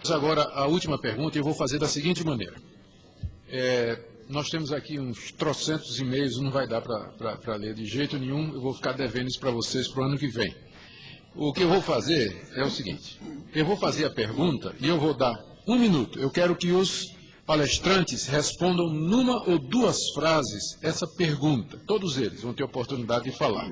Agora, a última pergunta, eu vou fazer da seguinte maneira. Nós temos aqui uns trocentos e-mails, não vai dar para ler de jeito nenhum, eu vou ficar devendo isso para vocês para o ano que vem. O que eu vou fazer é o seguinte, eu vou fazer a pergunta e eu vou dar 1 minuto. Eu quero que os palestrantes respondam numa ou 2 frases essa pergunta. Todos eles vão ter oportunidade de falar.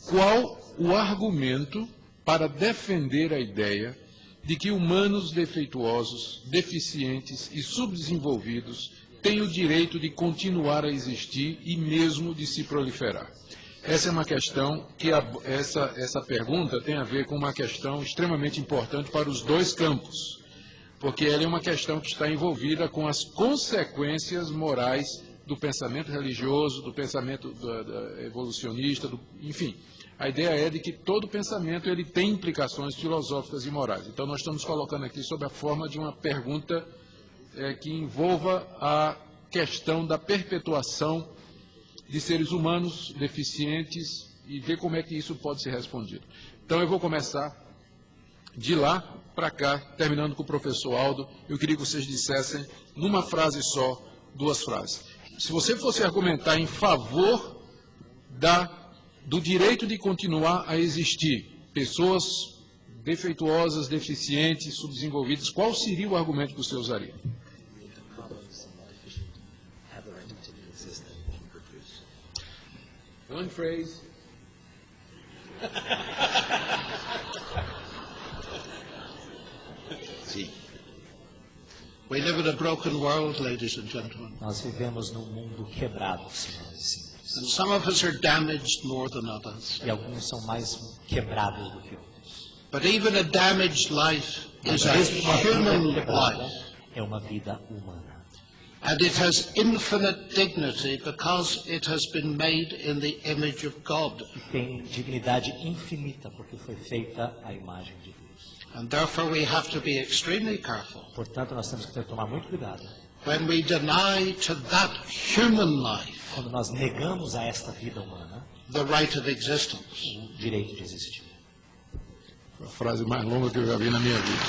Qual o argumento para defender a ideia de que humanos defeituosos, deficientes e subdesenvolvidos têm o direito de continuar a existir e mesmo de se proliferar? Essa é uma questão que essa pergunta tem a ver com uma questão extremamente importante para os 2 campos, porque ela é uma questão que está envolvida com as consequências morais do pensamento religioso, do pensamento evolucionista, enfim. A ideia é de que todo pensamento ele tem implicações filosóficas e morais. Então, nós estamos colocando aqui sob a forma de uma pergunta que envolva a questão da perpetuação de seres humanos deficientes e ver como é que isso pode ser respondido. Então, eu vou começar de lá para cá, terminando com o professor Aldo. Eu queria que vocês dissessem, numa frase só, 2 frases. Se você fosse argumentar em favor do direito de continuar a existir pessoas defeituosas, deficientes, subdesenvolvidas, qual seria o argumento que você usaria? One phrase. Sim. We live in a broken world, ladies and gentlemen. Nós vivemos num mundo quebrado, senhoras e senhores. And some of us are damaged more than others. E alguns são mais quebrados do que outros. But even a damaged life is a human life. É uma vida humana. And it has infinite dignity because it has been made in the image of God. Tem dignidade infinita porque foi feita à imagem de Deus. And therefore we have to be extremely careful. Portanto, nós temos que ter que tomar muito cuidado. When we deny to that human life quando nós negamos a esta vida humana the right of existence. O direito de existir. A frase mais longa que eu já vi na minha vida.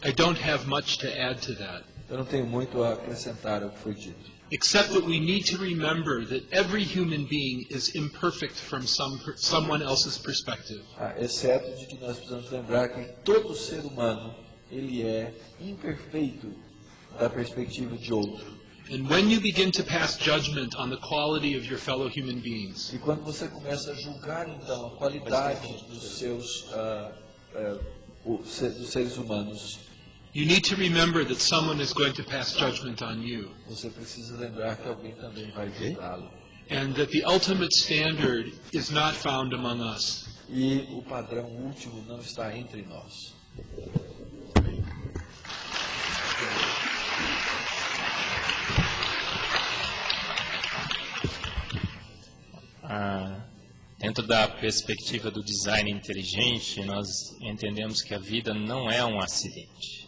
I don't have much to add to that. Eu não tenho muito a acrescentar ao que foi dito. Except that we need to remember that every human being is imperfect from someone else's perspective. Exceto de que nós precisamos lembrar que todo ser humano ele é imperfeito da perspectiva de outro. And when you begin to pass judgment on the quality of your fellow human beings, e quando você começa a julgar então a qualidade dos dos seres humanos, you need to remember that someone is going to pass judgment on you. Você precisa lembrar que alguém também vai julgá-lo. And that the ultimate standard is not found among us. E o padrão último não está entre nós. Dentro da perspectiva do design inteligente, nós entendemos que a vida não é um acidente.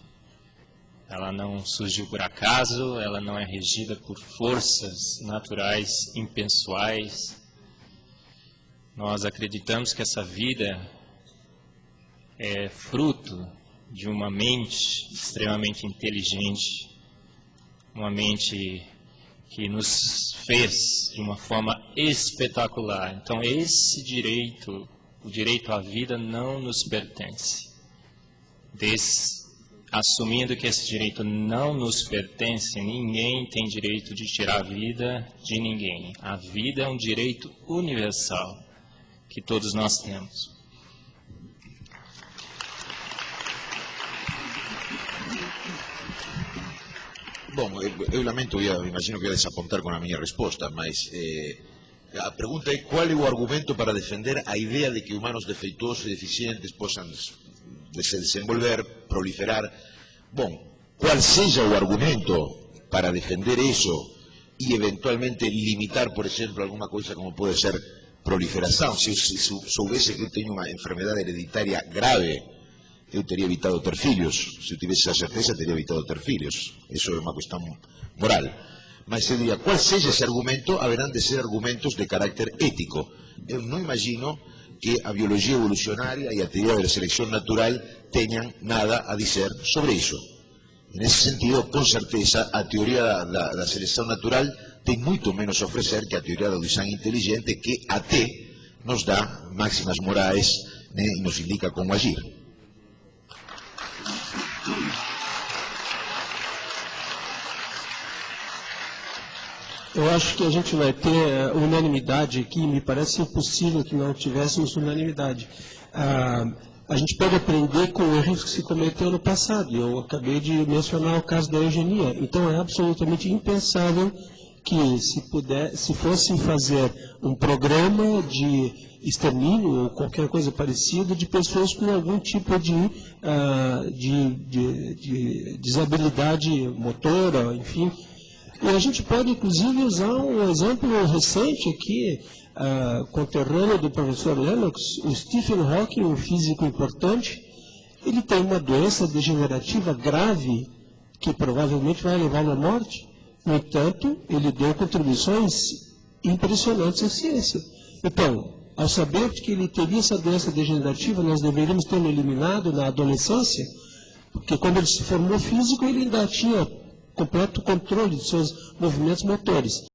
Ela não surgiu por acaso, ela não é regida por forças naturais impessoais. Nós acreditamos que essa vida é fruto de uma mente extremamente inteligente, uma mente que nos fez de uma forma espetacular. Então esse direito, o direito à vida, não nos pertence. Assumindo que esse direito não nos pertence, ninguém tem direito de tirar a vida de ninguém. A vida é um direito universal que todos nós temos. Bom, eu lamento, imagino que ia desapontar com a minha resposta, mas a pergunta é qual é o argumento para defender a ideia de que humanos defeituosos e deficientes possam se desenvolver, proliferar. Bom, qual seja o argumento para defender isso e eventualmente limitar, por exemplo, alguma coisa como pode ser proliferação. Se soubesse que eu tenho uma enfermidade hereditária grave, eu teria evitado ter filhos. Se eu tivesse essa certeza, teria evitado ter filhos. Isso é uma questão moral. Mas eu diria, qual seja esse argumento, haverão de ser argumentos de carácter ético. Eu não imagino que a biologia evolucionária e a teoria da seleção natural tenham nada a dizer sobre isso. Nesse sentido, com certeza, a teoria da seleção natural tem muito menos a oferecer que a teoria do design inteligente, que até nos dá máximas morais, né, e nos indica como agir. Eu acho que a gente vai ter unanimidade aqui, me parece impossível que não tivéssemos unanimidade. A gente pode aprender com erros que se cometeu no passado. Eu acabei de mencionar o caso da eugenia. Então é absolutamente impensável que se fosse fazer um programa de extermínio ou qualquer coisa parecida de pessoas com algum tipo de desabilidade motora, enfim. E a gente pode, inclusive, usar um exemplo recente aqui, conterrâneo do professor Lennox, o Stephen Hawking, um físico importante. Ele tem uma doença degenerativa grave, que provavelmente vai levá-lo à morte. No entanto, ele deu contribuições impressionantes à ciência. Então, ao saber que ele teria essa doença degenerativa, nós deveríamos tê-lo eliminado na adolescência, porque quando ele se formou físico, ele ainda tinha completo controle de seus movimentos motores.